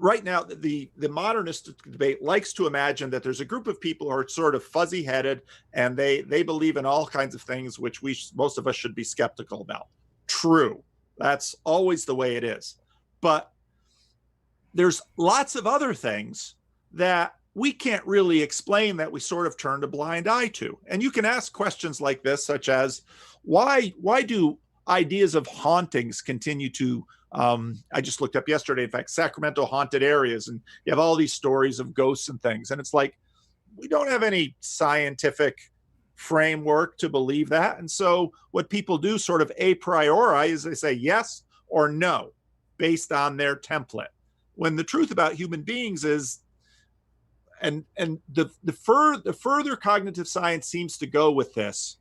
right now, the modernist debate likes to imagine that there's a group of people who are sort of fuzzy-headed, and they believe in all kinds of things which most of us should be skeptical about. True. That's always the way it is. But there's lots of other things that we can't really explain that we sort of turned a blind eye to. And you can ask questions like this, such as, why do ideas of hauntings continue to, I just looked up yesterday, in fact, Sacramento haunted areas, and you have all these stories of ghosts and things. And it's like, we don't have any scientific framework to believe that. And so what people do sort of a priori is they say yes or no based on their template. When the truth about human beings is, and the further cognitive science seems to go with this,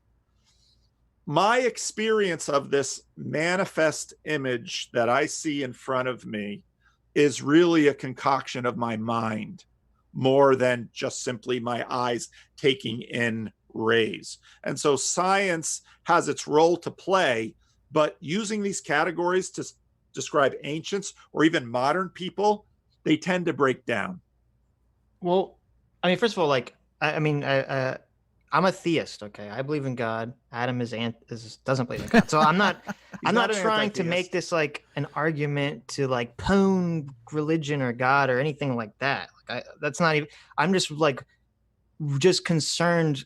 my experience of this manifest image that I see in front of me is really a concoction of my mind more than just simply my eyes taking in rays. And so science has its role to play, but using these categories to describe ancients or even modern people, they tend to break down. Well, I mean, first of all, like, I'm a theist. Okay, I believe in God. Adam doesn't believe in God. So I'm not trying to make this like an argument to like pwn religion or God or anything like that. Like, that's not even. I'm just concerned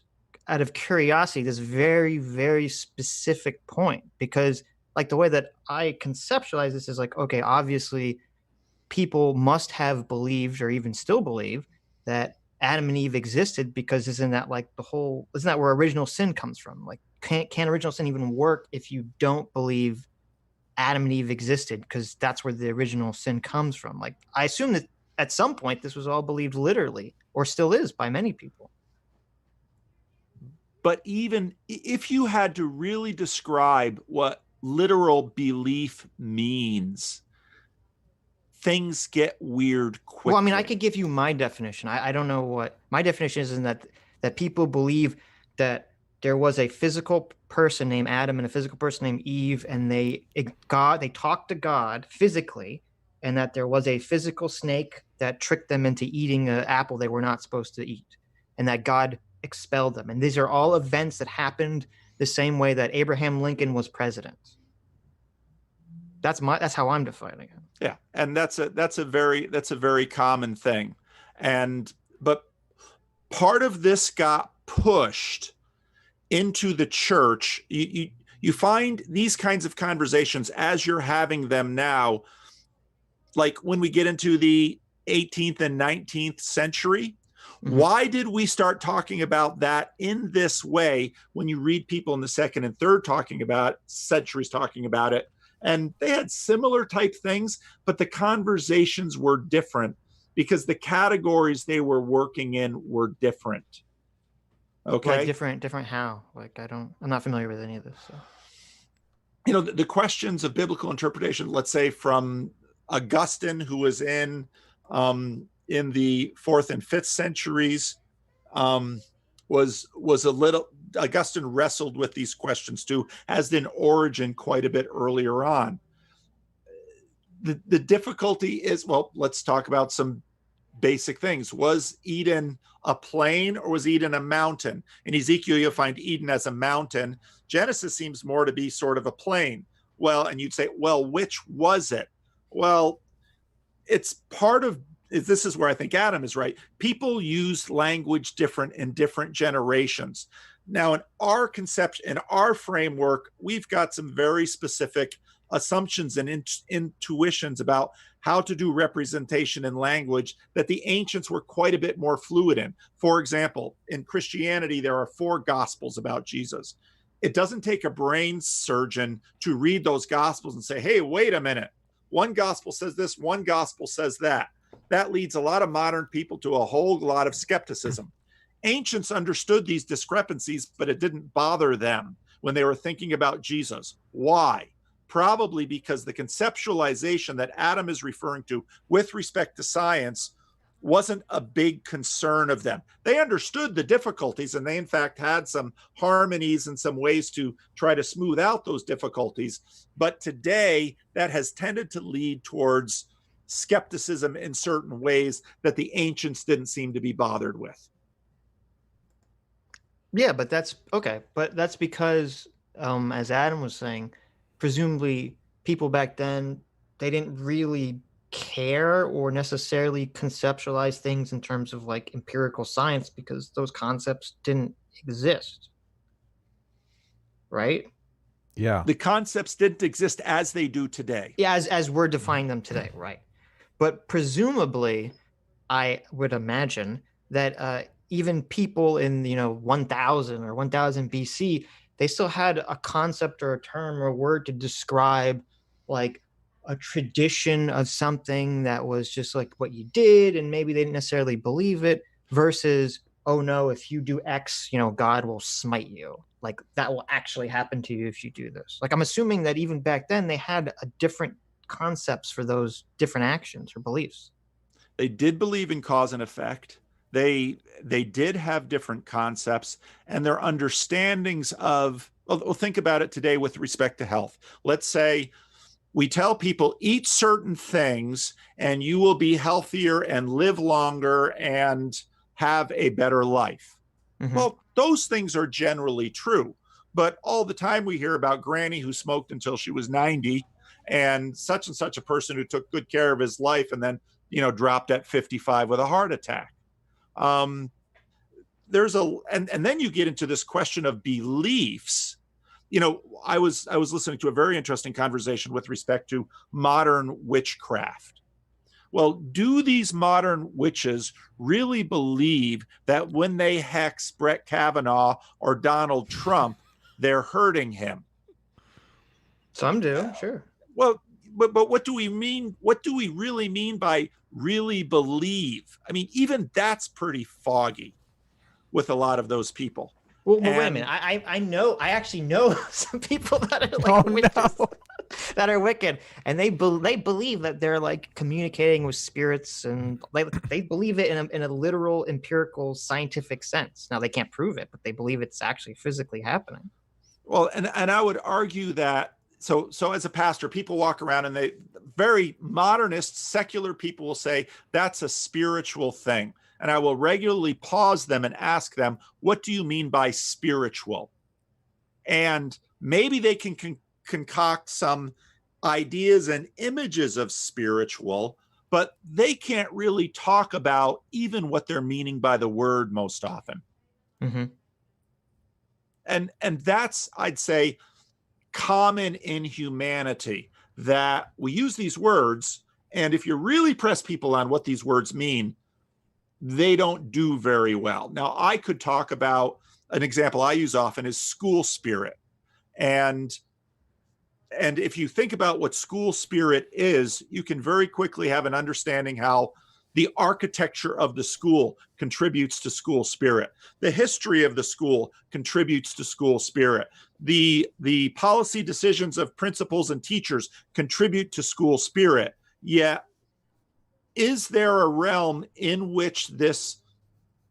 out of curiosity. This very, very specific point, because like the way that I conceptualize this is like, okay, obviously people must have believed or even still believe that Adam and Eve existed, because isn't that where original sin comes from? Like, can original sin even work if you don't believe Adam and Eve existed? Because that's where the original sin comes from. Like, I assume that at some point this was all believed literally, or still is by many people. But even if you had to really describe what literal belief means, things get weird quickly. Well, I mean, I could give you my definition. I don't know what my definition is, in that people believe that there was a physical person named Adam and a physical person named Eve, and they talked to God physically, and that there was a physical snake that tricked them into eating an apple they were not supposed to eat, and that God expelled them. And these are all events that happened the same way that Abraham Lincoln was president. That's how I'm defining it. Yeah, and that's a very common thing. But part of this got pushed into the church. You find these kinds of conversations as you're having them now, like when we get into the 18th and 19th century. Mm-hmm. Why did we start talking about that in this way when you read people in the second and third centuries talking about it? And they had similar type things, but the conversations were different because the categories they were working in were different. Okay. Like different how? Like, I'm not familiar with any of this. So. The questions of biblical interpretation, let's say from Augustine, who was in the 4th and 5th centuries, was a little. Augustine wrestled with these questions too, as did Origen quite a bit earlier on. The difficulty is, well, let's talk about some basic things. Was Eden a plain or was Eden a mountain? In Ezekiel, you'll find Eden as a mountain. Genesis seems more to be sort of a plain. Well, and you'd say, well, which was it? Well, it's part of, this is where I think Adam is right. People use language different in different generations. Now, in our conception, in our framework, we've got some very specific assumptions and intuitions about how to do representation in language that the ancients were quite a bit more fluid in. For example, in Christianity, there are 4 gospels about Jesus. It doesn't take a brain surgeon to read those gospels and say, hey, wait a minute. One gospel says this, one gospel says that. That leads a lot of modern people to a whole lot of skepticism. Ancients understood these discrepancies, but it didn't bother them when they were thinking about Jesus. Why? Probably because the conceptualization that Adam is referring to with respect to science wasn't a big concern of them. They understood the difficulties, and they in fact had some harmonies and some ways to try to smooth out those difficulties. But today that has tended to lead towards skepticism in certain ways that the ancients didn't seem to be bothered with. Yeah, but that's okay. But that's because, as Adam was saying, presumably people back then, they didn't really care or necessarily conceptualize things in terms of like empirical science because those concepts didn't exist. Right? Yeah. The concepts didn't exist as they do today. Yeah, as we're defining them today, right? But presumably, I would imagine that even people in 1000 or 1000 BC, they still had a concept or a term or a word to describe like a tradition of something that was just like what you did, and maybe they didn't necessarily believe it. Versus, oh no, if you do X, God will smite you. Like that will actually happen to you if you do this. Like I'm assuming that even back then they had a different concepts for those different actions or beliefs. They did believe in cause and effect. They did have different concepts, and their understandings of, well, think about it today with respect to health. Let's say we tell people eat certain things and you will be healthier and live longer and have a better life. Mm-hmm. Well, those things are generally true, but all the time we hear about Granny who smoked until she was 90 and such a person who took good care of his life and then dropped at 55 with a heart attack. And then you get into this question of beliefs. I was listening to a very interesting conversation with respect to modern witchcraft. Well, do these modern witches really believe that when they hex Brett Kavanaugh or Donald Trump, they're hurting him? Some do, sure. Well, but what do we mean? What do we really mean by really believe? I mean, even that's pretty foggy with a lot of those people. Well, wait a minute. I actually know some people that are like witches, that are wicked, and they believe that they're like communicating with spirits, and they believe it in a literal, empirical, scientific sense. Now they can't prove it, but they believe it's actually physically happening. Well, and I would argue that so as a pastor, people walk around and they very modernist, secular people will say that's a spiritual thing. And I will regularly pause them and ask them, what do you mean by spiritual? And maybe they can concoct some ideas and images of spiritual, but they can't really talk about even what they're meaning by the word most often. Mm-hmm. And that's, I'd say, common in humanity, that we use these words, and if you really press people on what these words mean, they don't do very well. Now, I could talk about an example I use often is school spirit. And if you think about what school spirit is, you can very quickly have an understanding how the architecture of the school contributes to school spirit. The history of the school contributes to school spirit. The policy decisions of principals and teachers contribute to school spirit. Yet, is there a realm in which this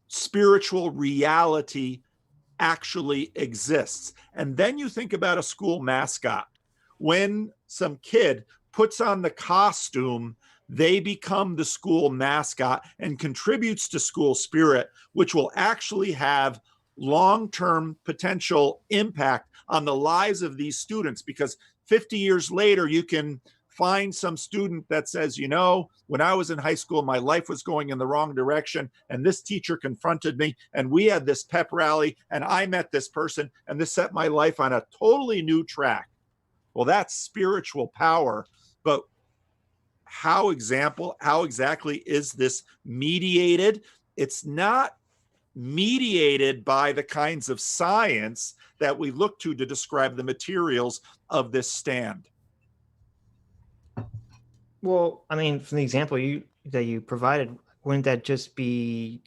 spiritual reality actually exists? And then you think about a school mascot. When some kid puts on the costume, they become the school mascot and contributes to school spirit, which will actually have long-term potential impact on the lives of these students, because 50 years later, you can find some student that says, when I was in high school, my life was going in the wrong direction, and this teacher confronted me, and we had this pep rally, and I met this person, and this set my life on a totally new track. Well, that's spiritual power, but how exactly is this mediated? It's not mediated by the kinds of science that we look to describe the materials of this stand. Well, I mean, from the example that you provided, wouldn't that just be,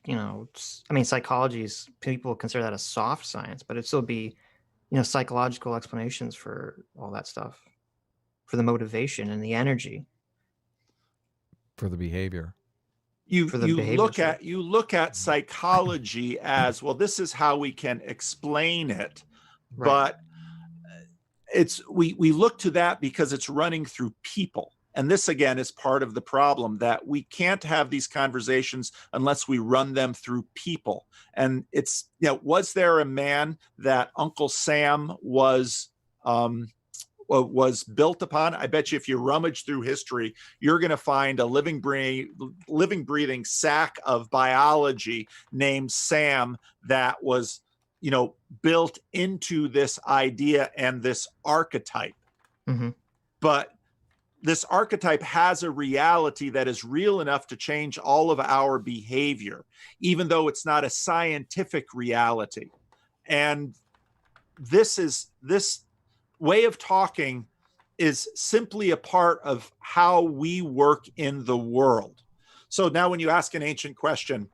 psychology is, people consider that a soft science, but it'd still be, psychological explanations for all that stuff, for the motivation and the energy. For the behavior. You look at psychology as, well, this is how we can explain it. Right. But we look to that because it's running through people. And this, again, is part of the problem, that we can't have these conversations unless we run them through people. And it's, was there a man that Uncle Sam was built upon? I bet you if you rummage through history, you're going to find a living, breathing sack of biology named Sam that was, built into this idea and this archetype. Mm-hmm. But this archetype has a reality that is real enough to change all of our behavior, even though it's not a scientific reality. And this way of talking is simply a part of how we work in the world. So now when you ask an ancient question,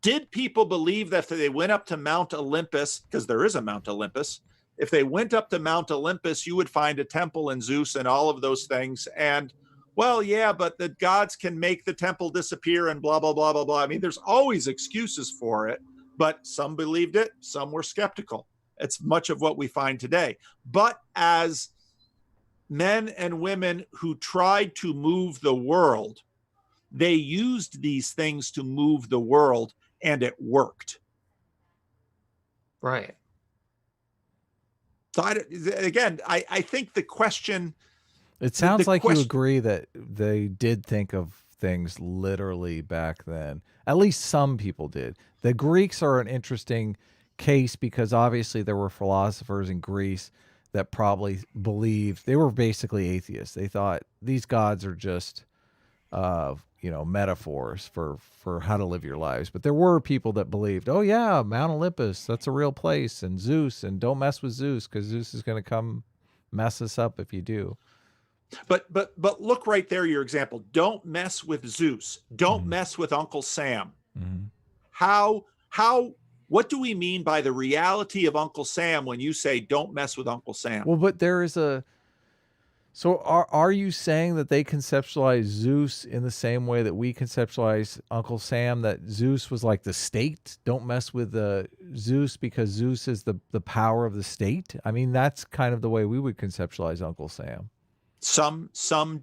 did people believe that if they went up to Mount Olympus, because there is a Mount Olympus, if they went up to Mount Olympus, you would find a temple and Zeus and all of those things. And, well, yeah, but the gods can make the temple disappear and blah, blah, blah, blah, blah. I mean, there's always excuses for it, but some believed it, some were skeptical. It's much of what we find today. But as men and women who tried to move the world, they used these things to move the world, and it worked. Right. So I think the question... It sounds like you agree that they did think of things literally back then. At least some people did. The Greeks are an interesting case because obviously there were philosophers in Greece that probably believed, they were basically atheists. They thought these gods are just, metaphors for how to live your lives. But there were people that believed, oh yeah, Mount Olympus, that's a real place, and Zeus, and don't mess with Zeus because Zeus is going to come mess us up if you do. But look right there, your example. Don't mess with Zeus. Don't mess with Uncle Sam. What do we mean by the reality of Uncle Sam when you say don't mess with Uncle Sam? Well, but there is so are you saying that they conceptualize Zeus in the same way that we conceptualize Uncle Sam, that Zeus was like the state? Don't mess with Zeus because Zeus is the power of the state? I mean, that's kind of the way we would conceptualize Uncle Sam. Some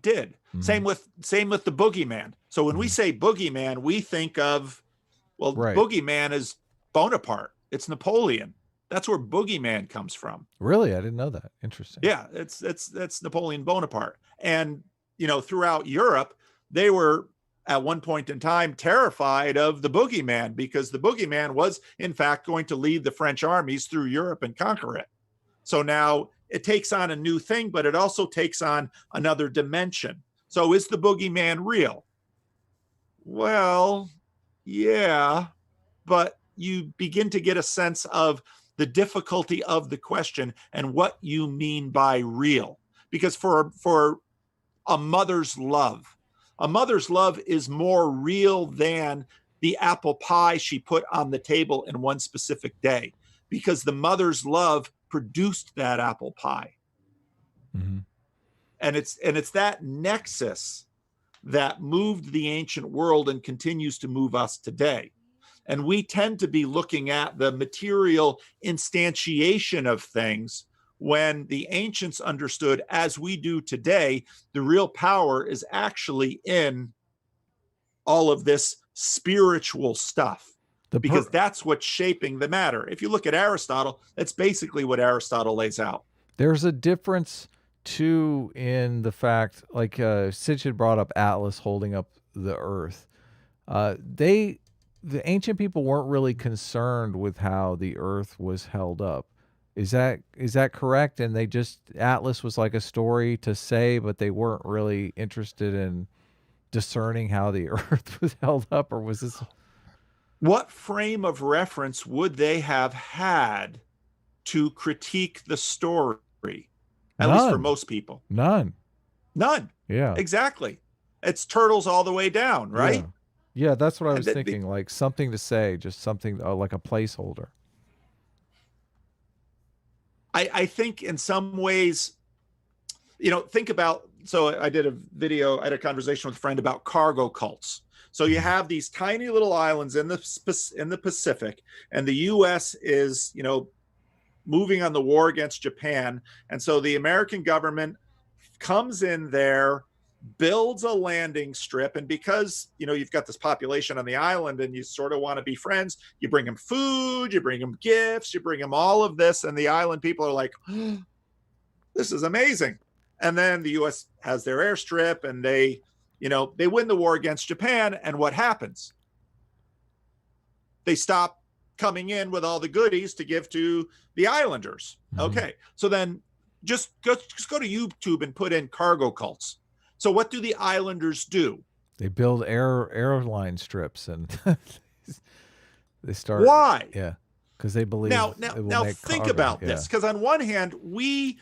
did. Same with the boogeyman. So when we say boogeyman, we think of, right. Boogeyman is Bonaparte. It's Napoleon. That's where boogeyman comes from. Really? I didn't know that. Interesting. Yeah, that's Napoleon Bonaparte. And, throughout Europe, they were at one point in time terrified of the boogeyman because the boogeyman was in fact going to lead the French armies through Europe and conquer it. So now it takes on a new thing, but it also takes on another dimension. So is the boogeyman real? Well, yeah, but you begin to get a sense of the difficulty of the question and what you mean by real. Because for a mother's love is more real than the apple pie she put on the table in one specific day, because the mother's love produced that apple pie. And it's that nexus that moved the ancient world and continues to move us today. And we tend to be looking at the material instantiation of things when the ancients understood, as we do today, the real power is actually in all of this spiritual stuff. Because that's what's shaping the matter. If you look at Aristotle, that's basically what Aristotle lays out. There's a difference, too, in the fact, like Sitch had brought up Atlas holding up the earth. The ancient people weren't really concerned with how the earth was held up. Is that correct? And Atlas was like a story to say, but they weren't really interested in discerning how the earth was held up, or was this... What frame of reference would they have had to critique the story? At least for most people. None. Yeah. Exactly. It's turtles all the way down, right? Yeah, that's what I was thinking. Like something to say, just something like a placeholder. I think in some ways, think about, so I did a conversation with a friend about cargo cults. So you have these tiny little islands in the Pacific, and the U.S. is, moving on the war against Japan. And so the American government comes in there builds a landing strip. And because, you've got this population on the island and you sort of want to be friends, you bring them food, you bring them gifts, you bring them all of this. And the island people are like, oh, this is amazing. And then the U.S. has their airstrip and they win the war against Japan. And what happens? They stop coming in with all the goodies to give to the islanders. Mm-hmm. Okay. So then just go to YouTube and put in cargo cults. So what do the islanders do? They build airline strips and they start. Why? Yeah, because they believe. Now think about this. Because on one hand, we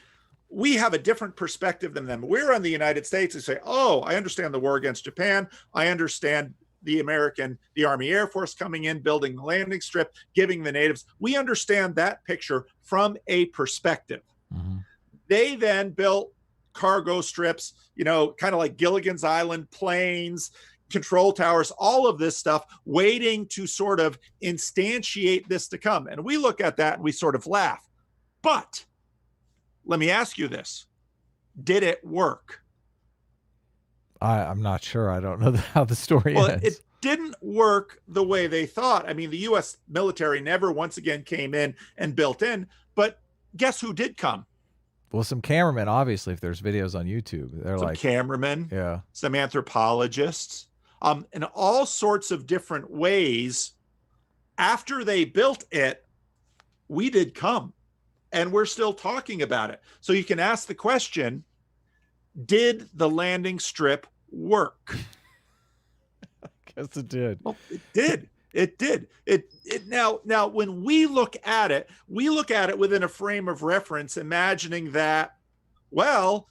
have a different perspective than them. We're on the United States and say, "Oh, I understand the war against Japan. I understand the Army Air Force coming in, building the landing strip, giving the natives. We understand that picture from a perspective." Mm-hmm. They then built cargo strips, kind of like Gilligan's Island planes, control towers, all of this stuff, waiting to sort of instantiate this to come. And we look at that and we sort of laugh. But let me ask you this. Did it work? I'm not sure. I don't know how the story ends. It didn't work the way they thought. I mean, the U.S. military never once again came in and built in. But guess who did come? Well, some cameramen, obviously, if there's videos on YouTube, they're some like cameramen, yeah, some anthropologists, in all sorts of different ways. After they built it, we did come, and we're still talking about it. So you can ask the question, did the landing strip work? I guess it did. Well, it did. It did. Now, when we look at it within a frame of reference, imagining that, well,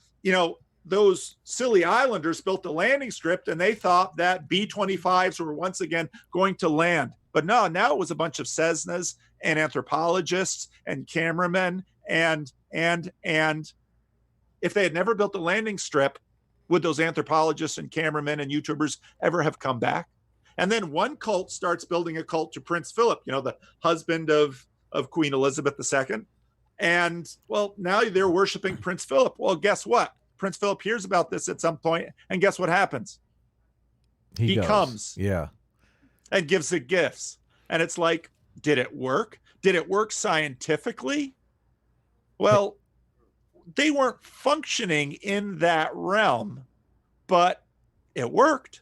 those silly islanders built a landing strip and they thought that B-25s were once again going to land. But no, now it was a bunch of Cessnas and anthropologists and cameramen. And if they had never built a landing strip, would those anthropologists and cameramen and YouTubers ever have come back? And then one cult starts building a cult to Prince Philip, the husband of Queen Elizabeth II. And, well, now they're worshiping Prince Philip. Well, guess what? Prince Philip hears about this at some point, and guess what happens? He comes. Yeah. And gives the gifts. And it's like, did it work? Did it work scientifically? Well, they weren't functioning in that realm, but it worked.